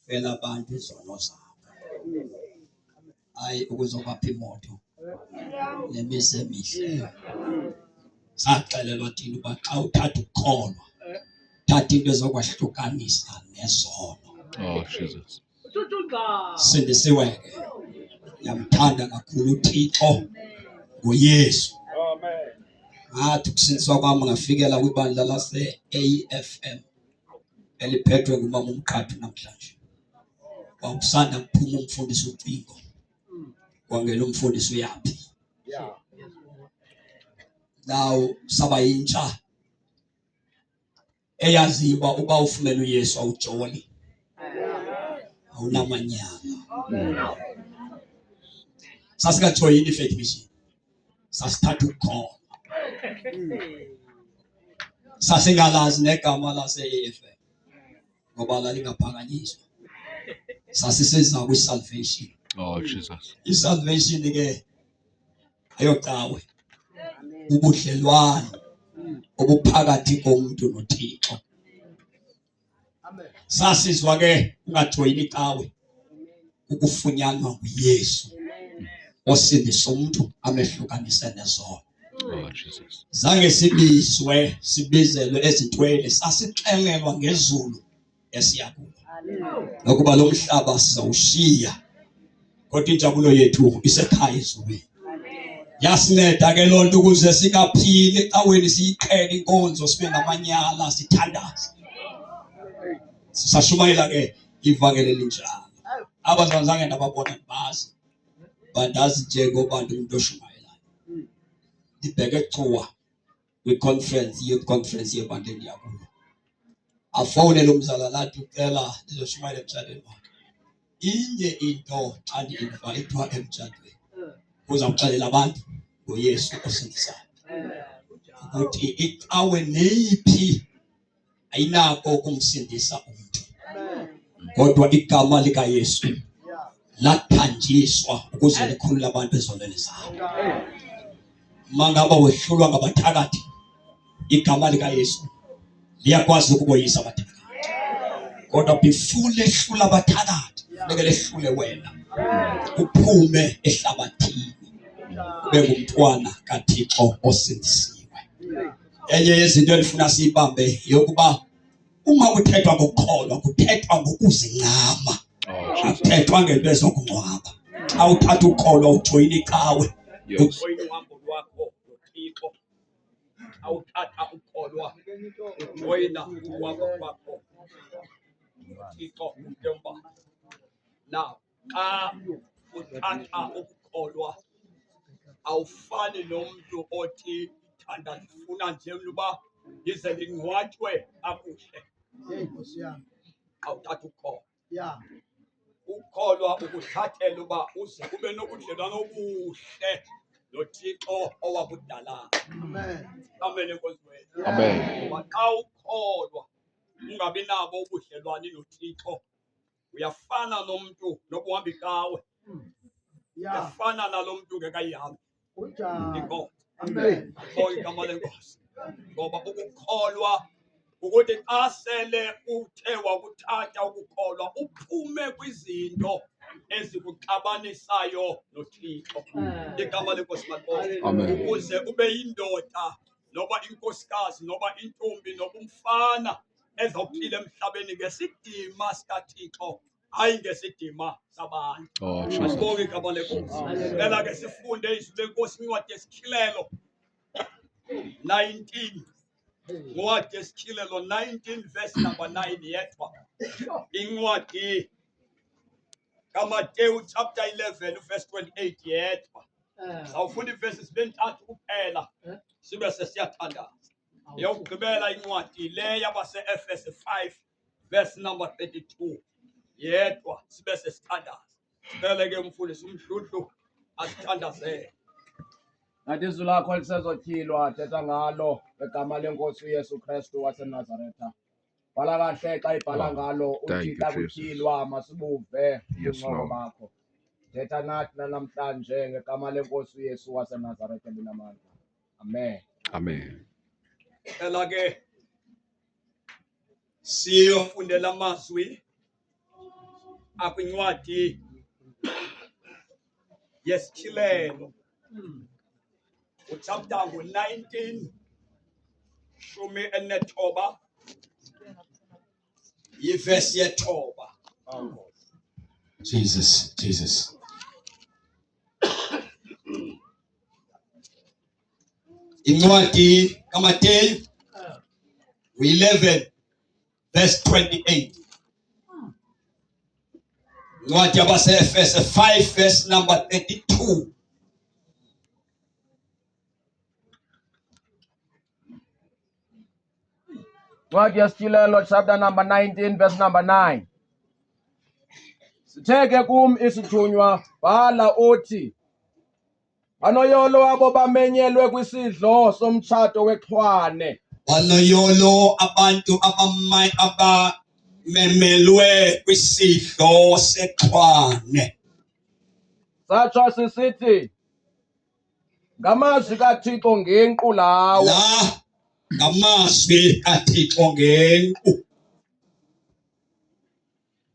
Fela abantu izono zabo. Hayi ukuzobapha imoto nemizi emihle. Saxelelwa thina uba xa uthatha ukukholwa, thatha into ezokwahlukanisa nezono. Oh, Jesus. Sindisiwe ke. Yamthanda kakhulu uThixo ngoYesu. Ngathi ukusindiswa kwami ngafikela kwibandla lase-AFM eliphethwe ngumama uMqhathu namhlanje. Kwakusanda kuphuma umfundisi ucingo. Kwangela umfundisi uyaphi. Now saba yintsha eyaziba uba ufumene uYesu awujoli. Awunamanyala. Sasikajoyini ifaith mission. Sasithatha ukukholwa. Sasingalazi negama lase-AFM ngoba lalingaphakanyiswa. Sasiseza kwi-salvation. Oh, Jesus. I-salvation ke ayocawe. Ubudlelwano obuphakathi komuntu noThixo. Sasizwa ke ungajoyini icawe ukufunyanwa nguYesu osindisa umuntu amehlukanise nezono. Oh, Jesus. Zange sibizelwe ezintweni, sasixelelwa ngezulu esiyakulo. Nokuba lo mhlaba sizawushiya kodwa injabulo yethu isekhaya ezulwini. Yasinceda ke loo nto ukuze singaphili ecaweni siyiqhele inkonzo sibe namanyala sithandaze. Sashumayela ke ivangeli elinjalo. Abazange ndababona bazi. Bandazi nje ngobantu umuntu oshumayelayo. Ndibheke kuwa kwi-conference, youth conference yebandeni yakulo. Afowunela umzalwana athi ucela ndizoshumayela emtshadweni wakhe. Inye into xa ndi-invayithwa emtshadweni uzawuxelela abantu ngoYesu osindisayo. Ukuthi icawe neyiphi ayinako ukumsindisa umuntu. Kodwa igama likaYesu lathanjiswa ukuze likhulule abantu ezonweni zabo. Mangaba wehlulwa ngabathakathi, igama likaYesu liyakwazi ukuboyisa abathakathi. Kodwa before lehlula abathakathi, funeka lehlule wena. Uphume ehlabathini. Ube ngumntwana kaThixo osindisiwe. Enye yezinto endifuna siyibambe yokuba uma kuthethwa ngokukholwa kuthethwa ngokuzincama. Akuthethwa ngento ezokungcwaba. Xa uthatha ukukholwa ujoyina icawe. Ujoyina uhambo lwakho noThixo. Xa uthatha ukukholwa ujoyina uhambo lwakho noThixo uthemba. Now xa uthatha ukukholwa awufani nomuntu othi ithanda lifuna nje uba yize lingcwatywe akuhle. Awuthatha ukukholwa. Ukukholwa ukuthathela uba uze ube nobudlelwano obuhle noThixo owabudala. Amen enkosi wethu. Amen. Ngoba xa ukholwa ungabi nabo ubudlelwane noThixo uyafana nomuntu nobuhambi kawe. Uyafana nalo muntu ngekayihambi. Inkosi. Amen. Bonke igama lenkosi. Ngoba ukukholwa ukuthi xa sele uthe wakuthatha ukukholwa uphume kwizinto ezikuxabanisayo noThixo. Igama lenkosi makhona. Ukuze ube yindoda noba inkosikazi noba intombi noba umfana ezawuphila emhlabeni ngesidima sikaThixo hayi ngesidima sabantu. Oh, Jesus. Asibonge igama lenkosi. Ngela ke sifunde izwi lenkosi incwadi yesityhilelo 19. Incwadi yesityhilelo 19 verse number 9 yedwa. Incwadi kaMateyu chapter 11 verse 28 yedwa. Sawufunda iverses bentathu kuphela sibe sesiyathandaza. Yokugqibela incwadi le yabase-Efese 5 verse number 32 yedwa sibe sesithandaza. Sicele ke mfundisi umhluhlu asithandazele. Nathi izwi lakho lisezotyhilwa, thetha ngalo ngegama lenkosi uYesu Kristu waseNazaretha. Bhala kahle xa ibhala ngalo uthi xa kutyhilwa masibuve ubuncoko bakho. Thetha nathi namhlanje ngegama lenkosi uYesu waseNazaretha elinamandla. Amen. Amen. Ela ke siyofundela amazwi akwincwadi yesishilelo uchapter 19 shumi enethoba yivesi yethoba. Jesus. Incwadi kaMateyu 11 verse 28. Incwadi yabase-Efese 5 verse number 32. Incwadi yesishilelo chapter number 19 verse number 9. Sitheke kum isithunywa bhala uthi banoyolo wabo bamenyelwe kwisidlo somtshato wexhwane. Banoyolo abantu abamemelwe kwisidlo sexhwane. Satsho sisithi ngamazwi kaThixo ngenqu lawo. La ngamazwi kaThixo ngenqu.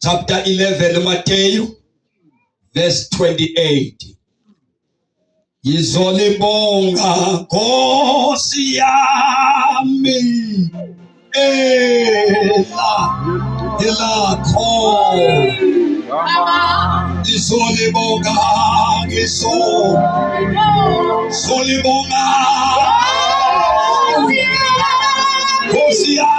Chapter 11 Matthew verse 28. Yizolibonga Nkosi yami elakho. Izolibonga Zolibonga Nkosi yami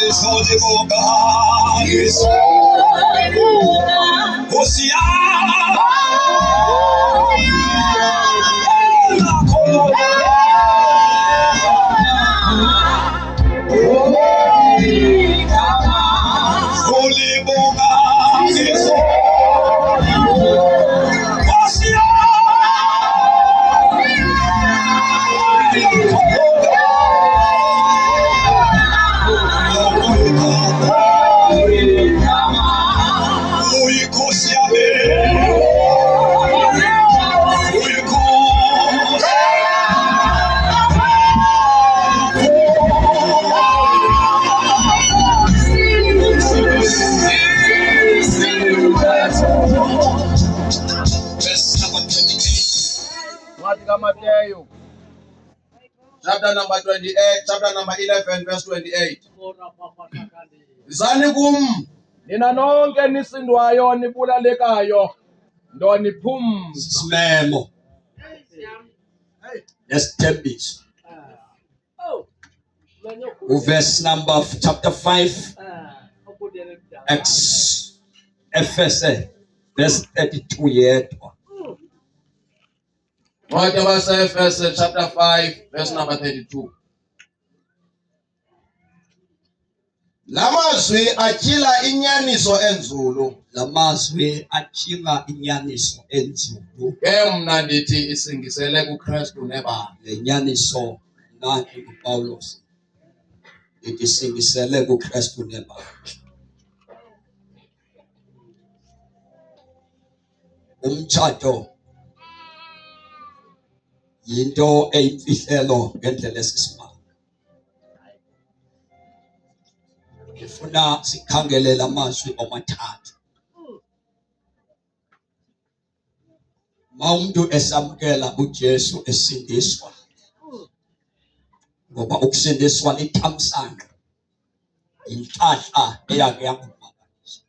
Izolibonga Nkosi yami Matthew chapter number 28, chapter number 11 verse 28. Zani kum nina nonke nisindwayo nibulalekayo ndoniphumza. Simemo. Let's take this. Verse number chapter 5 Efese verse 32 yedwa. What about Efese chapter 5 verse number 32? Lamazwi atyhila inyaniso enzulu. Lamazwi atyhila inyaniso enzulu. Ke mna ndithi isingisele kuKristu nebala. Lenyaniso nathi kuPawulos. Ithi singisele kuKristu nebala. Umtshato yinto eyimfihlelo ngendlela esisimanga. Ngifuna sikhangele lamazwi omathathu. Umuntu esamkela uJesu esindiswa. Ngoba ukusindiswa lithamsanqa. Inhlahla eyake yangumabalisa.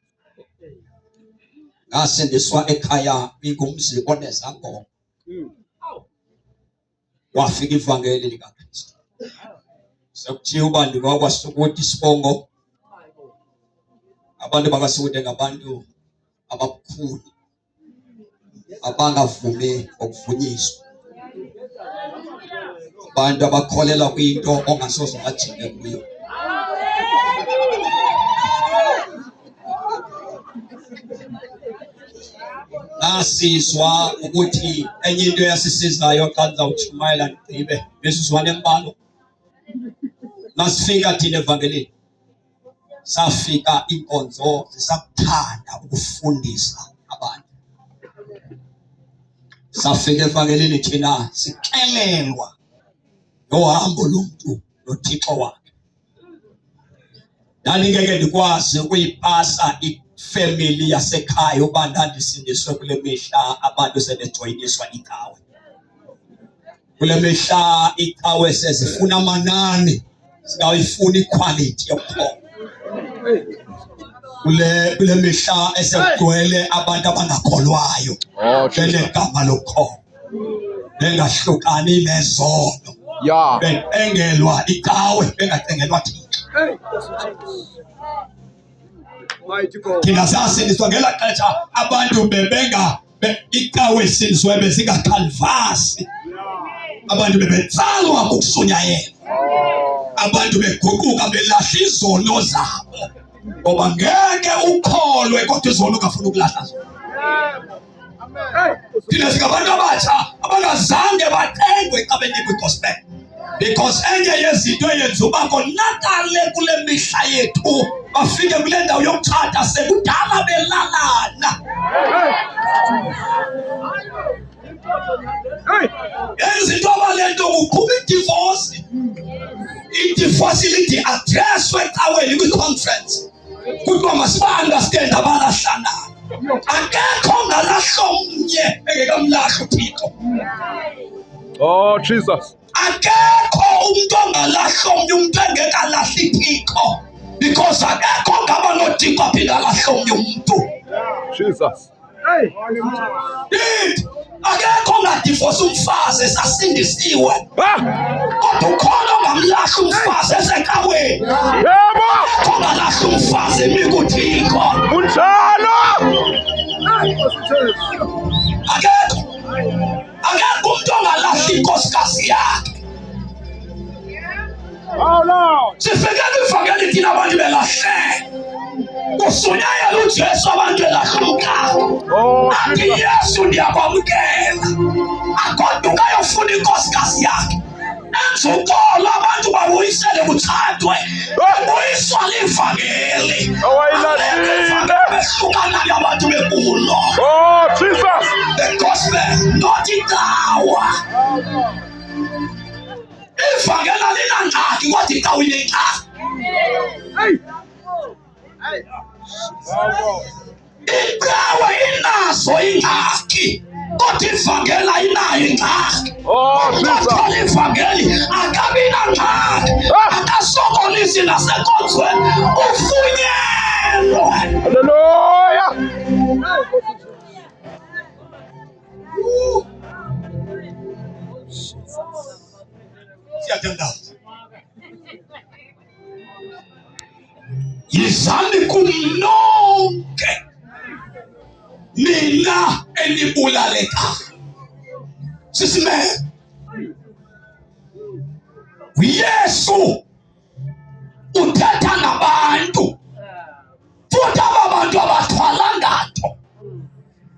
Ngasindiswa ekhaya ngumzi onezangoma. Wafika ivangeli likaKristu. Sekuthiwa ubani kwakwasukuthi isibongo. Abantu bakasukuthi ngabantu ababukhulu abangavumi ukuvunyiswa. Abantu abakholela kwinto ongasoze bajike kuyo. Nasizwa ukuthi enye into yasisizayo xa ndizawutshumayela ndigqibe besizwane embalo. Nasifika thina evangelini safika inkonzo zisakuthanda ukufundisa abantu. Safika evangelini thina sikelelwa nohambo lomntu noThixo wakhe. Ndandingeke ndikwazi ukuyipasa ifamily yasekhaya uba ndandisindiswe kule mihla abantu sebejoyiniswa icawe. Kule mihla icawe sezifuna amanani, zingayifuni iquality yokukhona. Kule mihla esegcwele abantu abangakholwayo benegama lokukhona, bengahlukani nezono, bentengelwa icawe bengatengelwa Thixo. Thina sasindiswa ngela xesha abantu bebenga icawe sindiswe bezingakhalvasi, abantu bebetsalwa kukusunyayela, abantu beguquka belahla izono zabo, ngoba ngeke ukholwe kodwa izono ungafuna ukulahla zona. Thina singabantu abatsha abangazange batengwe xa benikwa igospel, because enye yezinto eyenza uba konakale kule mihla yethu bafike kule ndawo yokuthatha sekudala belalana. Yenza into abalento kuqhuba idivorce. Idivorce lithi addresswe ecaweni kwi-conference. Kuthiwa masiba-understand abalahlanayo. Akekho ngalahlo omnye engekamlahla uThixo. Oh, Jesus. Akekho umuntu ongalahla omnye, umuntu engekalahli Thixo, because akekho ngaba noThixo aphinda alahla omnye umuntu. Jesus. Akekho ongadivorce umfazi esasindisiwe, kodwa ukhona ongamlahla umfazi esecaweni. Akekho ongalahla umfazi emi kuThixo. Unjalo. Akekho umuntu ongalahla inkosikazi yakhe. Sifike kwivangeli thina abantu belahle, kusunyayela uJesu abantu belahluka. Athi Yesu ndiyakwamkela, agoduka ayofuna inkosikazi yakhe. Enza ukolo abantu babuyisele kuthathwe, babuyiswa livangeli. Ivangeli behlukana abantu bekulo. Oh, Jesus. The gospel, not icawa. Ivangeli alinangxaki kodwa icawa inengxaki. Icawa inazo ingxaki kodwa ivangeli ayinayo ingxaki. Kodwa ivangeli akabi nangxaki, akasokolisi nasenkonzweni, ufunyelwe. Hallelujah. Siyathandaza. Yizani kumnonke mina enibulalekayo. Sisime uYesu uthetha nabantu, futhi aba bantu abathwala ngatho.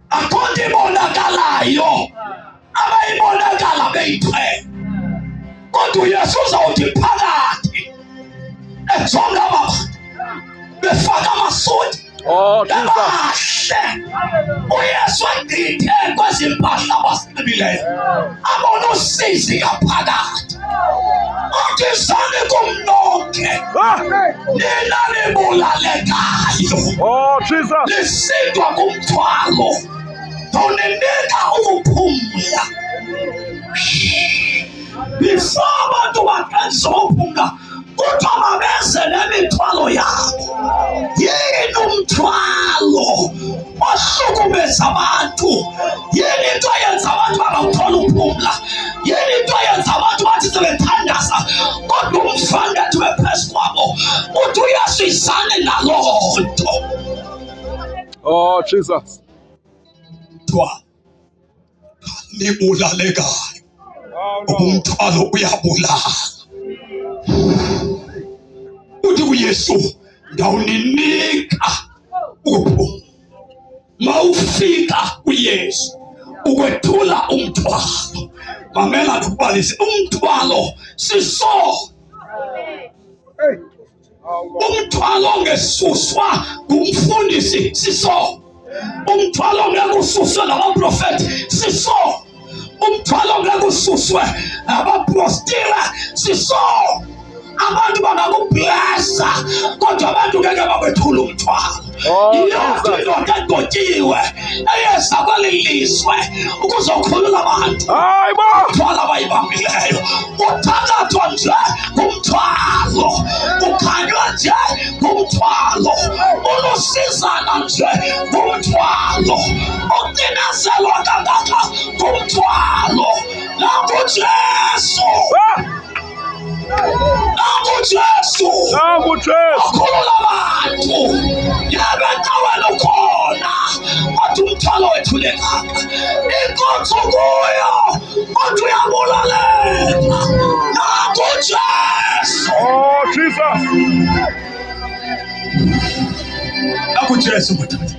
Akho nto ibonakalayo abayibonakala beyithwele, kodwa uYesu uzawuthi phakathi ejonga aba bantu befaka amasuti. Oh, Jesus. Bahle uYesu agqithe kwezi mpahla abasinxibileyo, abona usizi ngaphakathi. Athi zani kumnonke nina nibulalekayo, Oh, Jesus. lisindwa kumthwalo, ndoninika ukuphumla. Before abantu baqalisa ukuphumla, kuthiwa mabeze nemithwalo yabo. Yini umthwalo ohlukumeza abantu? Yini into eyenza abantu bangawutholi uphumla? Yini into eyenza abantu bathi sebethandaza kodwa umfangethu bephezu kwabo? Uthi uYesu izane naloo nto. Oh, Jesus. Kuthiwa nibulalekayo, umthwalo uyabulala. Uthi uYesu ndawuninika ukuphumla. Mawufika kuYesu ukwethula umthwalo, mamela ndikubalise, umthwalo siso. Umthwalo ongesuswa ngumfundisi siso. Umthwalo ongeke ususwe ngabaprofethi siso. Umthwalo ongeke ususwe ngabaprostila siso. abantu bangakublessa kodwa abantu ngeke bakwethula umthwalo. Yonke indoda egotiwe eyeza kwelilizwe ukuzokhulula abantu umthwalo abayibambileyo uthathathwa nje ngumthwalo, ukhanywa nje ngumthwalo, ulusizana nje ngumthwalo, ucinezelwa kangaka ngumthwalo. Nangu Jesu, nangu Jesu, ukhulula abantu. Yebe wena ukhona kodwa umthwalo wethulekanga, inkonzo kuyo kodwa uyabulalela. Nangu Jesu. Oh, Jesus. Nangu Jesu madoda.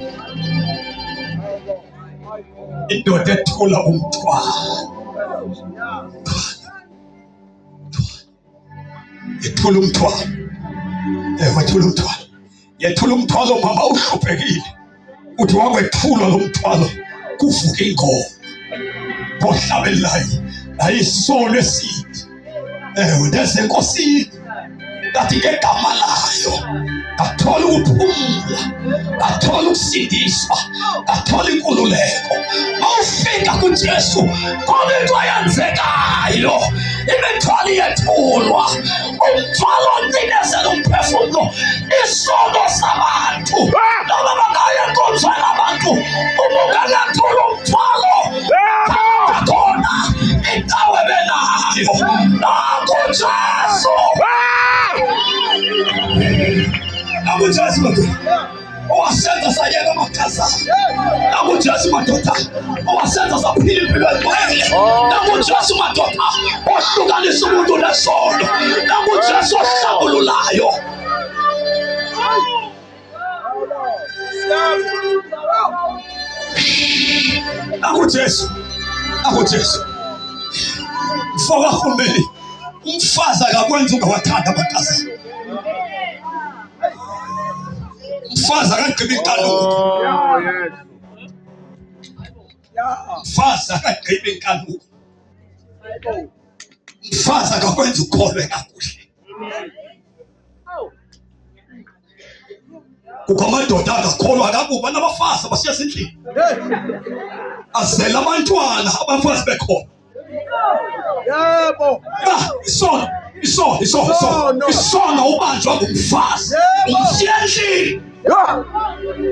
Indoda ethula umthwalo. Yethula umthwalo. Wethula umthwalo. Yethula umthwalo mama uhluphekile. Uthi wakwethula lo mthwalo kuvuka ingoma. Bohlabelayo ayisono esithi. Ndesenkosini kathi ngegama layo athola ukuphumula, athola ukusindiswa, athola inkululeko. Mawufika kuJesu khona into ayenzekayo, imithwalo yethulwa, umthwalo ocinezela umphefumulo, isono sabantu noma bangaya enkonzweni abantu ubungakathula umthwalo khona indawo benayo. Nangu Jesu. Nangu Jesu madoda owasenza sayeka amakazana. Nangu Jesu madoda owasenza saphila impilo engcwele. Nangu Jesu madoda ohlukanisa umuntu nesono. Nangu Jesu ohlambululayo. Nangu Jesu, nangu Jesu. Mfoka humeli umfazi akakwenza ungawathanda amakazana. Umfazi akagqiba inkanuko. Umfazi akagqiba inkanuko. Umfazi akakwenza ukholwe kakuhle. Kukho amadoda akakholwa kakuba nabafazi abasiya endlini. Azela abantwana abafazi bekhona. Yebo. Isono ubanjwa ngumfazi. Umsiyendlini.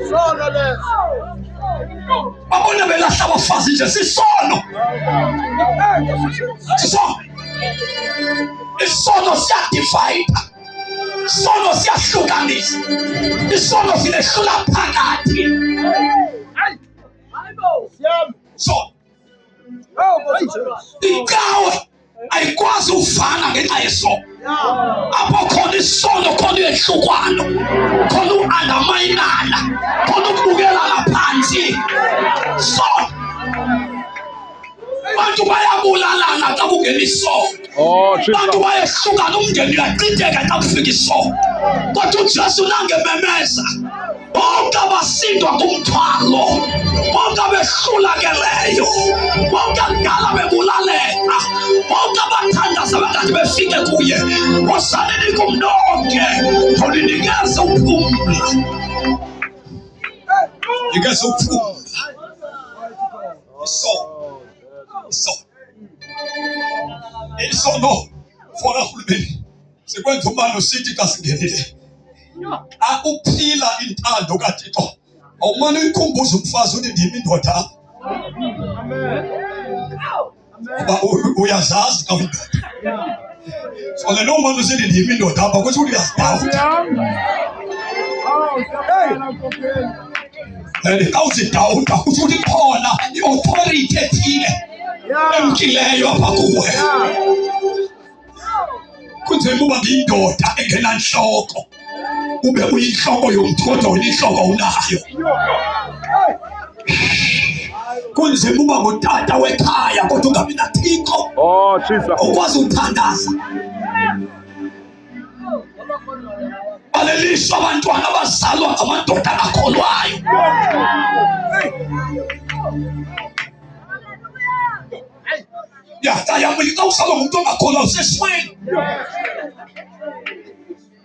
Sono leso. Babona belahla abafazi nje sisono. Isono siyadivide. Isono siyahlukanisa. Isono silehlula phakathi. So inkawe ayikwazi ufana ngenxa yesono. Apho khona isono khona iyehlukwana, khona u-underminana, khona ukubukelana phansi. Sono abantu bayabulalana xa kungena isono. Abantu bayehlukana, umndeni uyaqitheka xa kufika isono. Kodwa uJesu nangememeza bonke abasindwa ngumthwalo, bonke abehlulakeleyo, bonke akudala bebulaleka, bonke abathandaza bengathi befike kuye, wozaneni kumnonke tholinikeze ukuphumula. Nikeze ukuphumula. Isono fora hulumeni sikwenza umano sithi xa singenile akuphila intando kaThixo. Awumane uyikhumbuza umfazi uthi ndimi indoda. Uba uyazazi xa uyindoda. So le nto umane usithi ndimi indoda apha kusho ukuthi uyazidawuta. Xa uzidawuta kusho ukuthi khona i-authority ethile emkileyo apha kuwe. Kunzima uba ngiyindoda engenantloko ube uyinhloko yomntu kodwa wena inhloko unayo. Kunzima uba ngutata wekhaya kodwa ungabi naThixo. Oh, Jesus. Ukwazi uthandaza. Baleliswa abantwana abazalwa ngamadoda akakholwayo. Xa uzalwa ngumuntu ongakholwayo usesweni.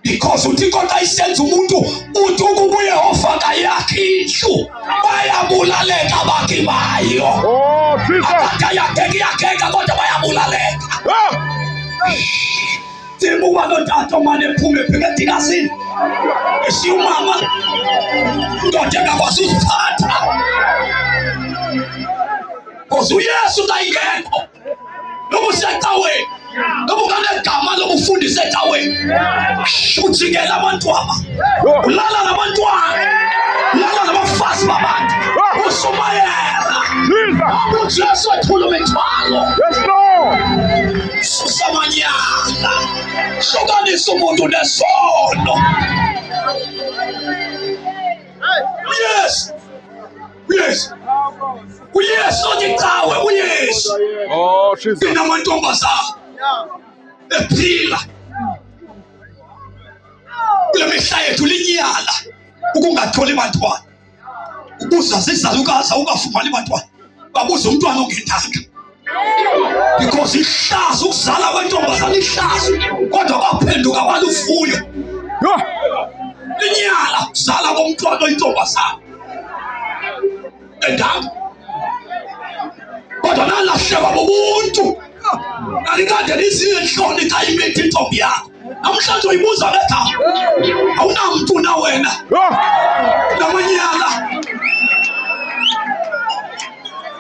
because uthixo xa isenza umuntu uthi ukubuye ofaka yakhe indlu bayabulaleka bakhe bayo. Oh, Jesus. Yakeka kodwa bayabulaleka. Uba notata mane ephume phekadikasini eshiya umama ndoda engakwazi uziphatha because uyesu xa ingekho noba usecaweni noba unganegama lokufundisa ecaweni ujikela abantwana ulala nabantwana ulala nabafazi babantu ushumayela ujesu ethula imithwalo. Yes, Lord. Susamanyala hlukanisa umuntu nesono. Yes, yes, uyesu othi cawe uyesu. Oh, Jesus. Inamantombazana ephila kule mihla yethu linyala ukungatholi bantwana, ubuza zizalukazi ukafumani bantwana, babuza umntwana ongendanga because ihlazo ukuzala kwentombazana ihlazo kodwa baphenduka balufuyo. Linyala ukuzala komntwana oyintombazana endanga kodwa nalahleka bobuntu nalikade lizihloni xa imithi intombi yakho namhlanje uyibuza ngegama awunamntu na wena namanyala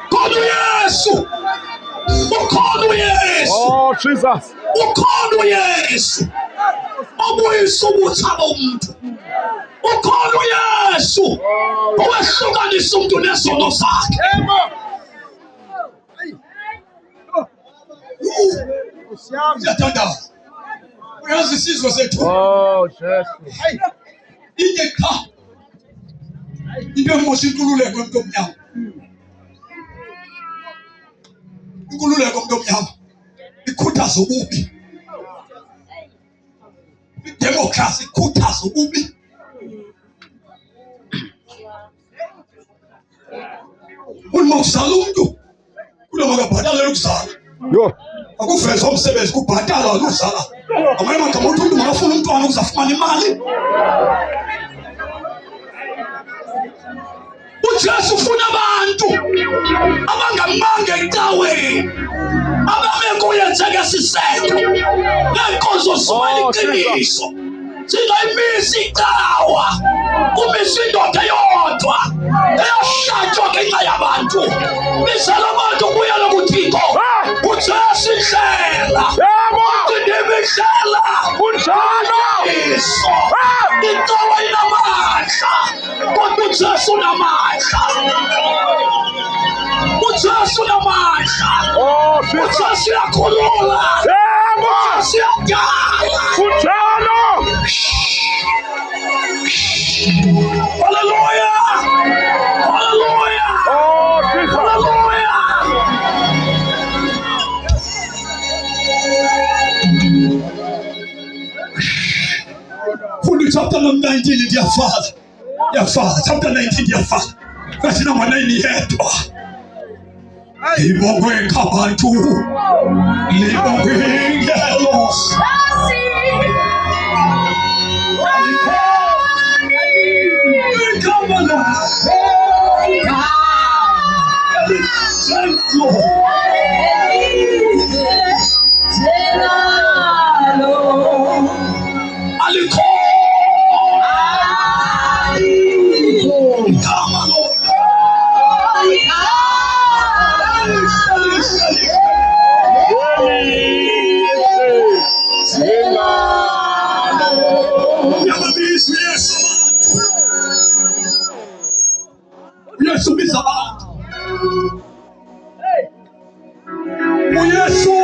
kodwa uyesu ukhona uyesu. Oh, Jesus. Ukhona uyesu obuyisa ubutsha bomntu. Ukhona uyesu owehlukanisa umntu nezono zakhe. Siyathandaza uyazi isizwe sethu Oh, Jesus. inye qha into emosha inkululeko emntu omnyama. Inkululeko emntu omnyama ikhuthaza ububi, idemokhrasi ikhuthaza ububi. Uma uzala umntu kulo makabhatalele ukuzala Yo. akuveza umsebenzi kubhatalwa ukuzala. Amanye amagama uthi umntu makafuna umntwana ukuze afumane imali. uJesu ufuna abantu abangamange ecaweni abame kuye njengesiseko neenkonzo zimali iqiniso zingayimisi icawa kumisa indoda eyodwa eyahlatshwa ngenxa yabantu bizela abantu kuyela kuthixo uJesu indlela indimihlela kunjalo iso icawa inamandla kodwa uJesu unamandla. uJesu unamandla. Oh, Jesus. uJesu uyakhulula. uJesu uyadala. Kunjalo. Hallelujah. Hallelujah. Oh, Jesus. Hallelujah. Full chapter number 19 ndiyafala. Chapter 19 ndiyafala. Verse number 9 yedwa. Libongwe ngabantu. Libongwe ngelosi. Yesu ubiza abantu. uYesu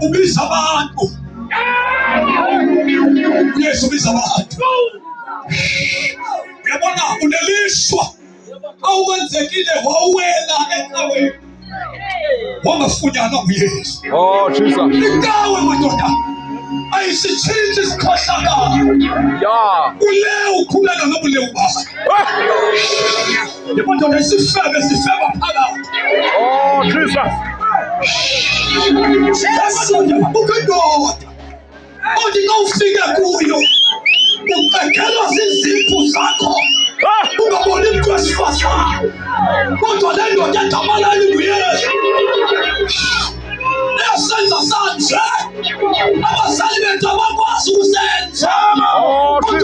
ubiza abantu. uYesu ubiza abantu. Uyabona unelishwa awenzekile wawela ecaweni wangafunyanwa nguYesu. Oh, Jesus. Ikawe madoda ayisitshintshe isikhohlakala. Yeah. Ule ukhulelwa nobulewu bakho. Yabona isifebe sifeba phakathi. Oh, Jesus. Ukendoda Uthi xa ufike kuyo uqeqelwa ziziphu zakho. Ungaboni mntu wesifazane kodwa le ndoda egama layo nguYesu. Esenza sanje abazali bethu abakwazi ukusenza.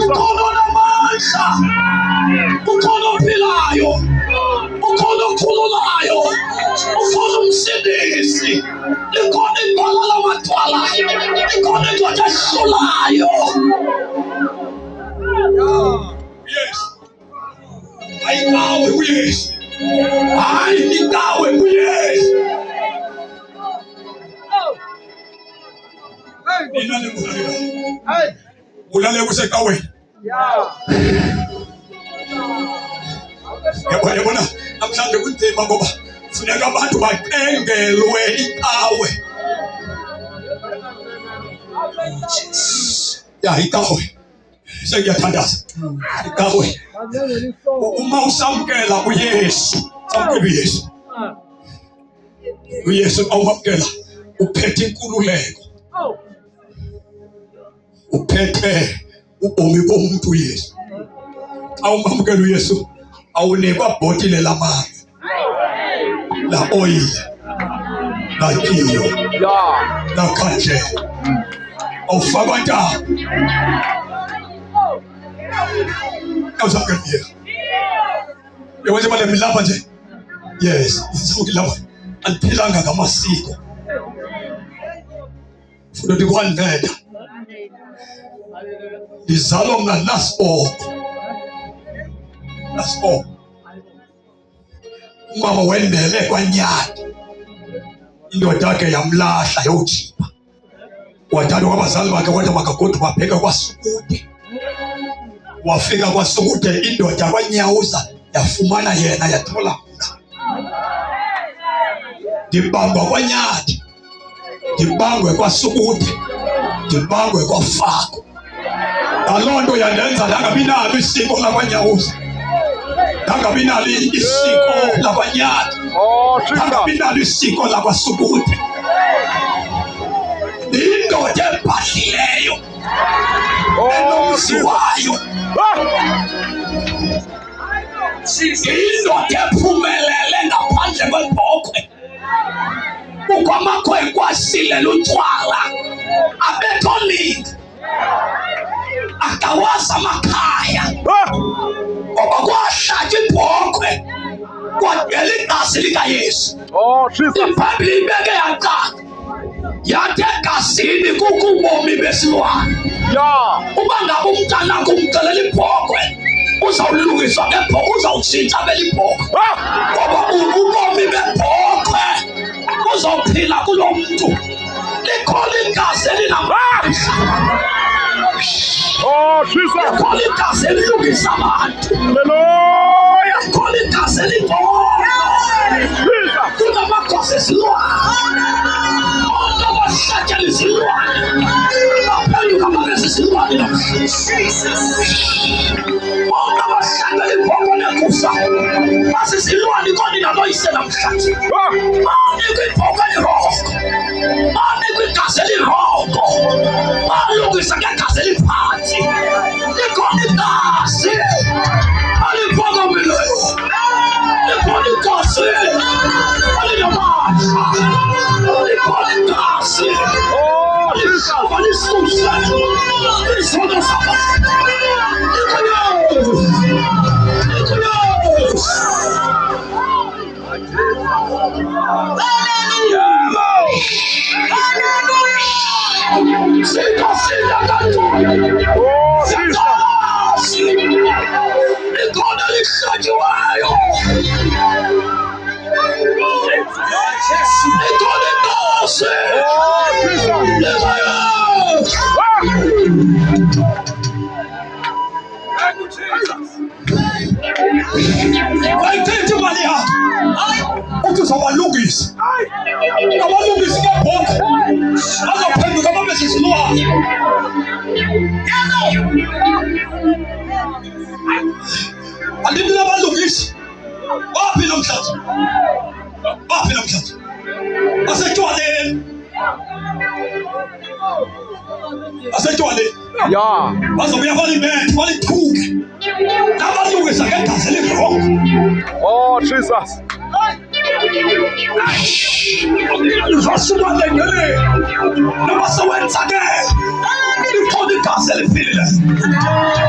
Ukhona onamandla, ukhona ophilayo, ukhona okhululayo, ukhona umsindisi, likhona ibhola lamathwala, likhona indoda ehlulayo. Yes. Ayikawe uYesu. Hayi ikawe uYesu. Ulale kusekaweni. Yabona namhlanje kunzima ngoba funeka abantu baqengelwe ikawe. Ya ikawe. Sekuyathandaza. Ikawe. Uma usamkela uYesu, samkela uYesu. uYesu awamkela uphethe inkululeko. Uphethe ubomi bomuntu uYesu. Awumamkela uYesu awunikwa bhotile lamanzi, la oil, la kiyo, la kanje. Awufakwa nta. Awuzamkela uYesu. Yokwenza manje milapha nje. Yes, ngilapha. Andiphilanga ngamasiko. Funa ukuthi kwaneda. Ngizalwa nganasiboko. Nasiboko. Umama wendele kwaNyanda. Indoda yakhe yamlahla yojiba. Wathatha kwabazali bakhe kodwa bakagodu babheka kwaSukude. Wafika kwaSukude indoda kwaNyawuza yafumana yena yathola. Ndibangwa kwaNyanda. Ndibangwe kwaSukude. Ndibangwe kwaFako. Ngaloo nto yandenza ndangabi nalo isiko lakwaNyawuza. Ndangabi nalo isiko lakwaNyanda. Ndangabi nalo isiko lakwaSukude. Indoda ebhadlileyo enomzi wayo. Indoda ephumelele ngaphandle kwebhokhwe. Ukwamakhwenkwe asilela utywala abethoningi akawazi amakhaya ngoba kwahlatywa ibhokhwe kwadela igazi likaYesu. IBhayibhile ibeke yacaca yathi egazini kukho ubomi besilwane. Uba ngaba umntanakho umcelela ibhokhwe uzawulungiswa ngebhokhwe, uzawutshintsha beli bhokhwe ngoba ubomi bebhokhwe uzophila kulo mntu. Likhona igazi elinamandla. Likhona igazi elilungisa abantu. Likhona igazi elibhola. Kunamagosa esilwane. Bonke abahlatyela izilwane baphenduka babe zizilwane namhlanje. Bonke abahlatyela ibhokhwe nekufa bazizilwane konina noyise namhlanje. Banikwa ibhokhwe eliroko. Banikwa igazi eliroko. Balungisa ngegazi eliphansi. Likhona igazi aliphakamileyo. Likhona igazi elinamandla. Likhona igazi elihlaba lisuse izono zabantu. Ayithethe imali yakho. Uthi uzabalungisa. Abalungisi ngebhokhwe bazawuphenduka babe zizilwane. Andithi nabalungisi baphi namhlanje? Baphi namhlanje? Basetywaleni. Asetshwale. Yeah. Bazobuya balibethe balithuke. Nabalungisa ngegazi elirongo. Oh, Jesus. Uzasuka lengele. Noma sewenzakele. Likhona igazi eliphilile.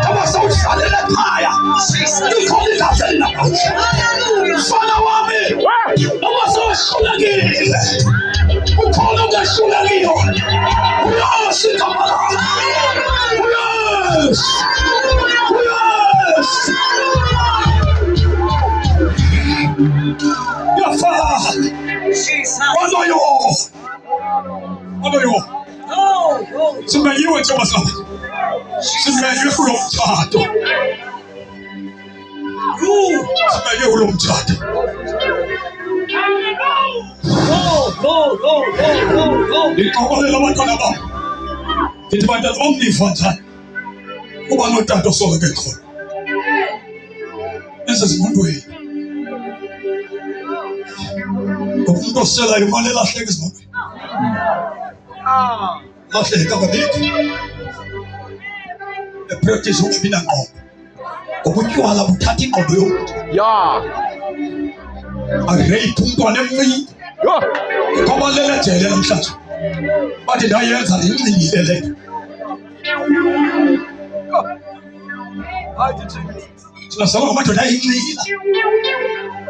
Noma sewuhlalele ekhaya. Likhona igazi elinamandla. Mfana wami. Noma sewuhlulekile. Ukhona ongehlulekile. Uyasi igama lakho. Uyasi. Uyasi. Yafaka. Wanoyo. Simenyiwe njengoba saba. Simenywe kulo mthatho. Simenywe kulo mthatho. Ngixokolela abantwana bam. Ngithi bantwana bam niva njani? Kuba notata osoke bekhona. Esezimondweni. Umuntu osela imali elahleka ezimondweni. Lahleka babikho. Epractice ungabi nangqondo. Ubutywala buthatha ingqondo yomuntu. Yeah. Areyiphi umntwana emncinci. Yeah. Ngoba lele jele namhlanje. Bathi ndayenza lincinile le. Thina saba ngamadoda ayinxila.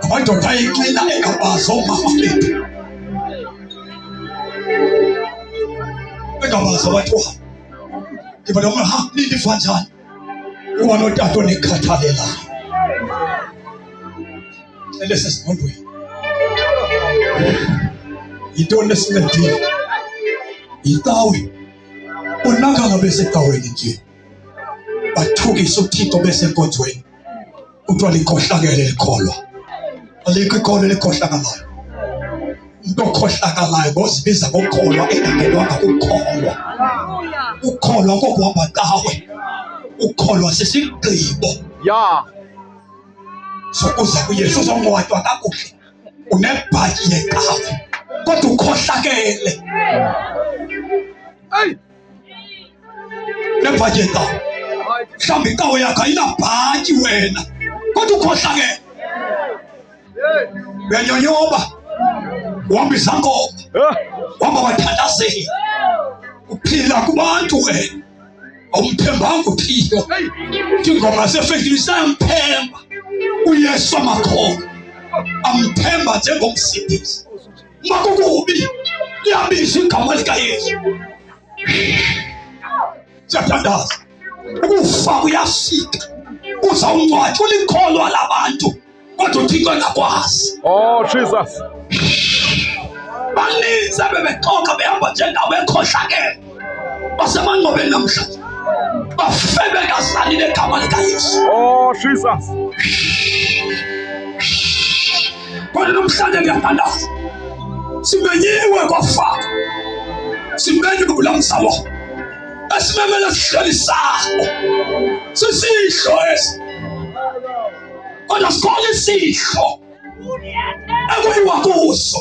Amadoda ayinxila engabazi omama bethu. Engabazi abathiwa. Ndiba noma nindiva njani? Kuba notata onikhathalelayo. Elesezimondweni. Yintoni esincedile? Yitawe. Bonakala besecaweni nje. Bathukise uThixo besenkonzweni. Kuthiwa likhohlakele likholwa. Alikho ikholwa elikhohlakalayo. Umuntu okhohlakalayo ngozibiza ngokholwa engangenwanga kukholwa. Ukholwa kokuhamba kawe. Ukholwa sisigqibo. Yeah. Sokuza kuYesu uzongcwatywa kakuhle. Unebhatyi yecawe. Kodwa ukhohlakele. Hey. Nebhatyi yecawe. Mhlawumbi icawe yakho ayinabhatyi wena. Kodwa ukhohlakele. Uyanyonyoba. Uhamba izangoba. Uhamba bathandazela. Uphila kubantu wena. Awumthembanga uThixo. Ingoma sefekile sayamthemba. uYesu amakhono. Amthemba njengomsindisi. Makukubi liyabiza igama likaYesu. Siyathandaza. Ukufa kuyafika. Uzawungcwatywa ulikholwa labantu. Kodwa uThixo engakwazi. Oh, Jesus. Baninzi abebexoka behamba njengawe ekhohlakele. Basemangcwabeni namhlanje. Bafe bengazali negama likaYesu. Oh, Jesus. Kodwa namhlanje ngiyathandaza. Simenyiwe kwafaka. Simenywe kula msamo. Esimemele sihleli sakho. Sisihlo esi. Kodwa sikhona isihlo. Ekuyiwa kuso.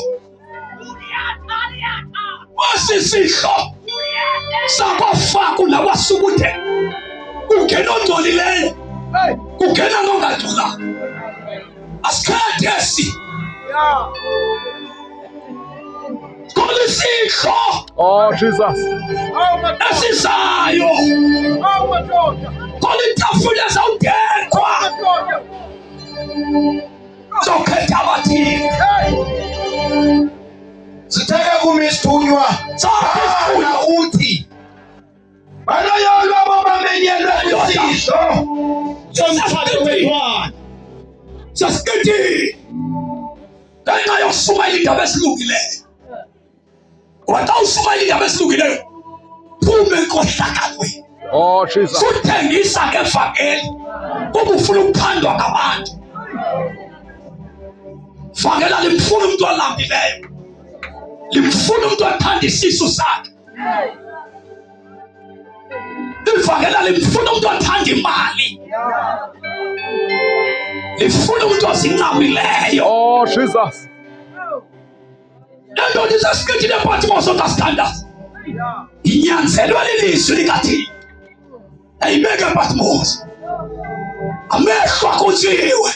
Wasisihlo. Sakwafaka nawasukuthe. Kungena ongcolileyo. Kungena nongangcolanga. Asikhethe esi. Khona isihlo. Oh, Jesus. Esizayo. Khona itafula ezawudekhwa. Zokhetha abathile. Sitheke kumisithunywa. Sana uthi. Baloyolwa abamenyelwe isihlo. Somthatho wetwana. Sasikithi. Ngenxa yokushumayela indaba esilungileyo. Wathi ushumayela indaba esilungileyo. Phuma enkohlakalweni. Oh, Jesus. Suthengisa ngevangeli. Kuba ufuna ukuphandwa ngabantu. Vangela limfuna umuntu olambileyo. Limfuna umuntu othanda isisu sakhe. Ivangela limfuna umuntu othanda imali. Lifuna umuntu ozincamileyo. Oh, Jesus. Lento lisesikhithile Patmos understanda. Inyanzelwe lilizwi likaThixo. Ayibeke Patmos. Amehlo akhutshiwe.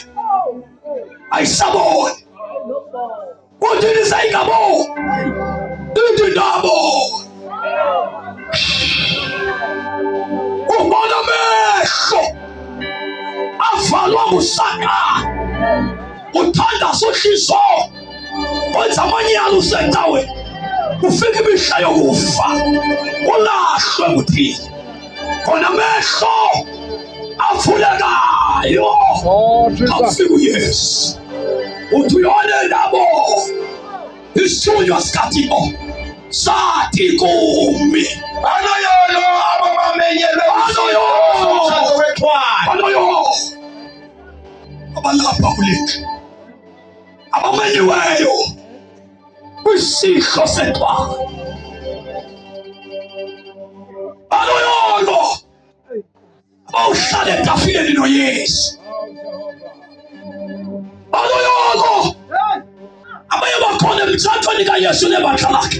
Ayisaboni. Kuthini sayingabo? Ithi nabo. Ubona amehlo avalwa nguSathane. Uthanda sohliso. Wenza amanyala usendaweni. Ufika imihla yokufa. Ulahlwe nguThixo. Khona amehlo avulekayo. Awufika uYesu. Uthi uyone nabo. Isithunywa sikaThixo sathi kumi. Banoyolo abamenyelwe umthetho wexhwala. Banoyo abalapha kulethu abamenyiweyo kwisihlo sexhwala. Banoyolo abawuhlala etafileni noYesu. Banoyolo abaye bakhona emtshathweni kaYesu nebandla lakhe.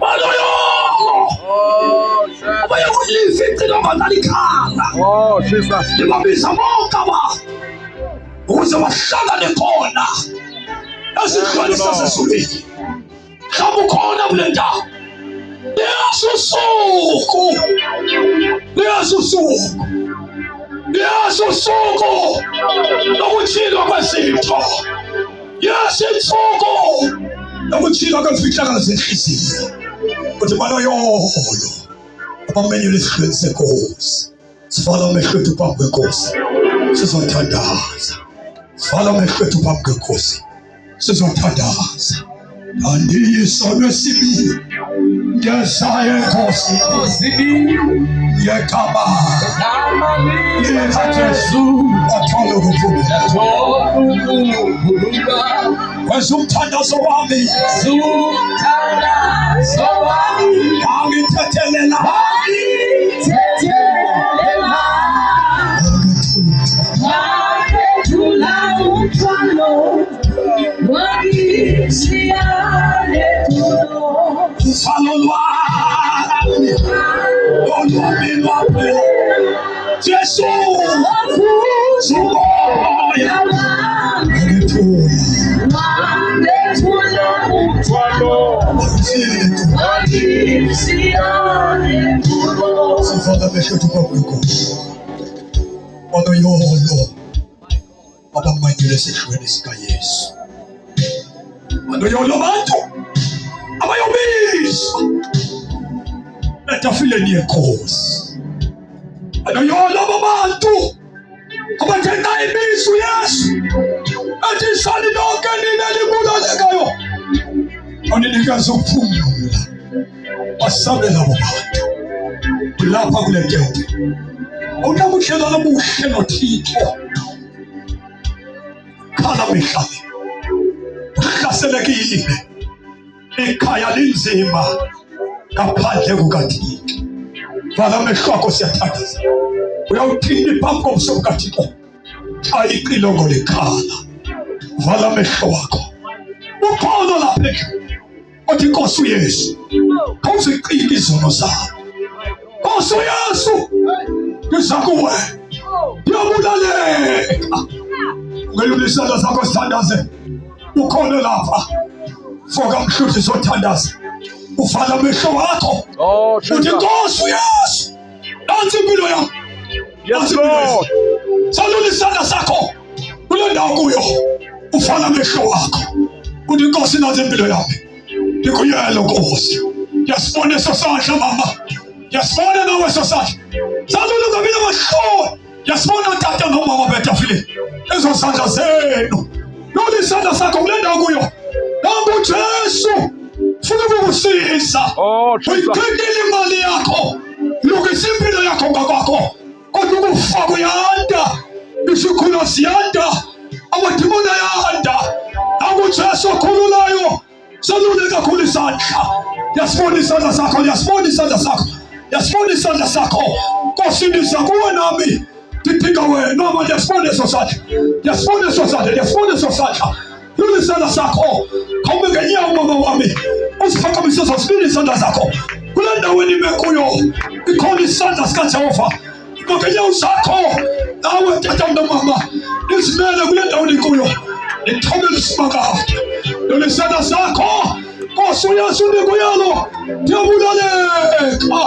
Banoyolo abaye kuliva icilongo lalikhala. Jesus. Libabiza bonke abantu ukuze bahlangane khona esihlweni sasezulwini. Mhlawumbe ukhona kule ndawo. Yesu suku lokutshilwa kwezitho. Yesu suku lokutshilwa kwemfihlakalo zenhliziyo. Kuthi banoyolo abamenyelwe esihlweni senkosi. Sivala amehlo ethu phambi kwenkosi. Sizothandaza. Sivala amehlo ethu phambi kwenkosi. Sizothandaza. Andiyisono esibili. Ngesaye enkosi. Yekama. Yesu. Athole ukuphuma. Wenza umthandazo wami. Angithethelela. Ufalo lwami olwami lwami Jesu sumoya ngithula umthwalo sifana beshethu kwakwenkosi banoyolo abamanyile esihlweni sikaYesu. Banoyolo bantu abayobizwa etafileni yenkosi. Banoyolo abantu abathenga ibizo Yesu ethi sali lonke nina libulalekayo oninikeza ukuphumula. Basabela abo bantu lapha kule tente. Awunabudlelwano obuhle noThixo. Khala mihlali uhlaselekile. Ekhaya linzima ngaphandle kukaThixo. Vala amehlo akho siyathandaza. Uyawuthini phambi komso bukaThixo? Xa icilongo likhala. Vala amehlo wakho. Ukhona lapha endlini. Othi Nkosi uYesu khawuzicike izono zabo. Nkosi uYesu ndiza kuwe. Ndiyabulaleka. Ungelula isandla sakho sithandaze. Ukhona lapha. Foka mhluthi zothandaza. Uvala amehlo wakho. Uthi Nkosi uYesu nansi impilo yami. Yes, Lord. Salula isandla sakho kule ndawo kuyo. Uvala amehlo wakho. Uthi Nkosi nansi impilo yami. Ndikuyela Nkosi. Yasibona eso sandla mama. Yasibona nawe eso sandla. Salula ngabile amehlo. Yasibona tata nomama betafile. Ezo sandla zenu. Lula isandla sakho kule ndawo kuyo. Nambu Jesu funa ukukusiza. Uyiqedile imali yakho. Lungisa impilo yakho ngakwakho. Kodwa ukufa kuyanda. Isikhulu siyanda. Amadimoni ayanda. Nambu Jesu okhululayo. Salule kakhulu isandla. Yasibona isandla sakho. Yasibona isandla sakho. Yasibona isandla sakho. Nkosi ndiza kuwe nami. Ndidinga wena mama. Yasibona eso sandla. Yasibona eso sandla. Yasibona eso sandla. Yule isandla sakho khawubeke nyawo mama wami, usiphakamise sosibili isandla zakho kule ndawo enime kuyo. Ikhona isandla sikaJehova. Beke nyawo zakho nawe tata mama, nisimele kule ndawo nikuyo, nithobele isimanga. Yule isandla sakho Nkosi uYesu nikuyalo. Ndiyabulaleka.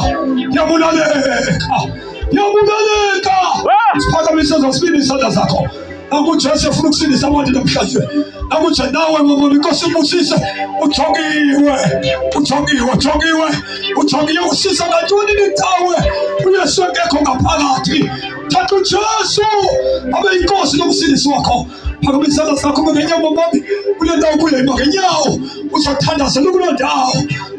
Siphakamise zosibili isandla zakho. NakuJesu ufuna ukusindisa abantu namhlanje. Nakuje nawe mama Nkosi umusise. Ujongiwe usisa ngantoni nitawe. uYesu engekho ngaphakathi. Thatha uJesu abe yinkosi nomsindisi wakho. Phakamisa isandla sakho ngenyawo mami. Kule ndawo kuyo ngenyawo. Uzothandazela kuloo ndawo.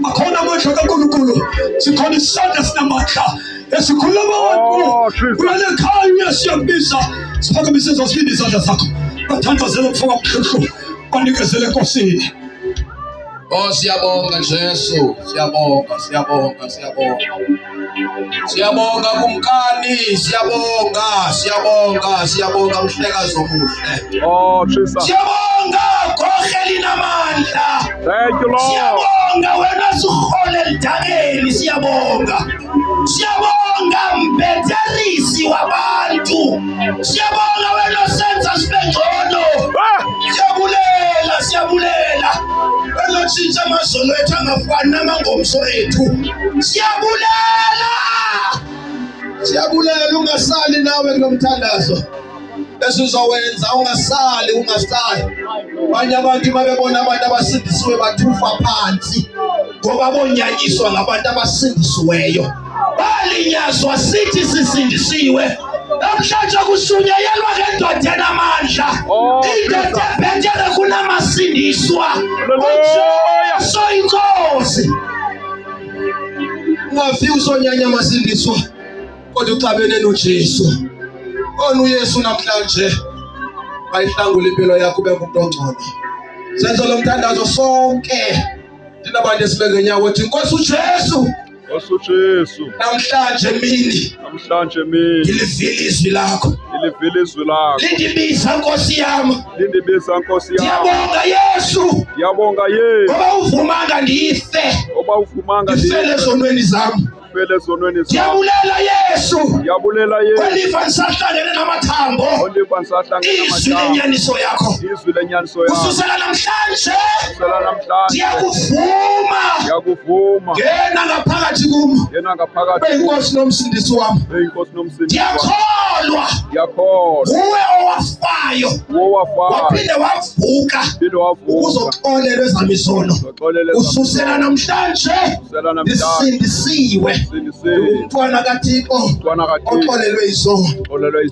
Akhona amandla kaNkulunkulu. Sikhona isandla sinamandla esikhulula abantu. Kulale khaya uYesu yambiza. Siphakamise zosibili izandla zakho. Bathandazela umfowabo omhlophe. Banikezele enkosini. Oh, siyabonga Jesu, siyabonga. Siyabonga kumkani, siyabonga mhlekazi omuhle. Oh, Jesus. Siyabonga Khoheli namandla. Thank you, Lord. Siyabonga wena suhole elidakeni, siyabonga mbetherisi wabantu. Siyabonga wena senza sibengcono. Siyabulela. Wena tshintsha amazolo ethu angafani namangomso ethu. Siyabulela ungasali nawe kulomthandazo. Esizowenza ungasali. Abanye abantu babebona abantu abasindisiwe bathufa phansi ngoba bonyanyiswa ngabantu abasindisiweyo. Balinyazwa sithi sisindisiwe. Namhlanje kushunyayelwa ngendoda enamandla. Indoda ebhekele kunamasindiswa. So inkosi. Ungafika usonyanya amasindiswa kodwa uxabene noJesu. Ona uYesu namhlanje ayihlangule impilo yakho ube umuntu ongcono. Senzo lomthandazo sonke thina abantu esibeke nyawo ethi Nkosi uJesu. Namhlanje mini. Ngilivile izwi lakho. Lindibiza Nkosi yami. Ngiyabonga Yesu. Ngoba uvumanga ndife. Ngifele ezonweni zami. Ndiyabulela Yesu. Welifa nisahlangene namathambo. Izwi lenyaniso yakho. Ususela namhlanje. Ndiyakuvuma. Ngena ngaphakathi kum. Beyinkosi nomsindisi wami. Ndiyakholwa. Nguwe owafayo. Waphinde wavuka. Ukuzoxolelwa ezami izono. Ususela namhlanje. Ndisindisiwe. Umntwana kaThixo oxolelwe izono.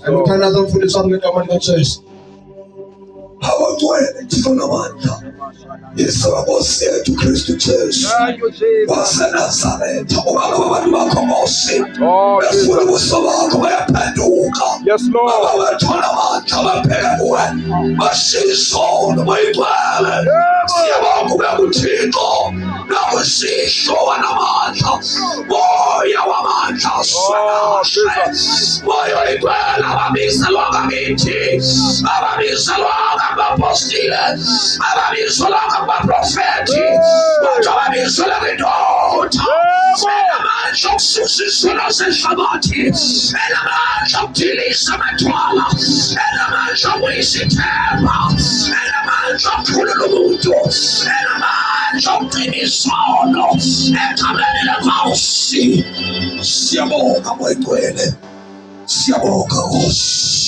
Umthandazo mfundisi wami ngegama likaJesu. Abagcwele Thixo namandla. Nkosi yethu Kristu Jesu waseNazaretha, ubaba babantu bakho Nkosi, befuna ubuso bakho bayaphenduka. Babathola amandla babheke kuwe, bashiye isono bayigcwele. Siyabonga ube kuThixo nakusihlo wanamandla, moya wamandla usanahle, moya oyigcwele ababizelwanga mithi, ababizelwanga abapostile, ababizelwanga abaprofeti, kodwa ababizelwanga indoda enamandla okususa isono zehlabathi, enamandla okudilisa amathwala, enamandla okubuyisa ithemba, enamandla okukhulula umuntu, enamandla okucima isono egameni leNkosi. Siyabonga moya oyigcwele, siyabonga Nkosi.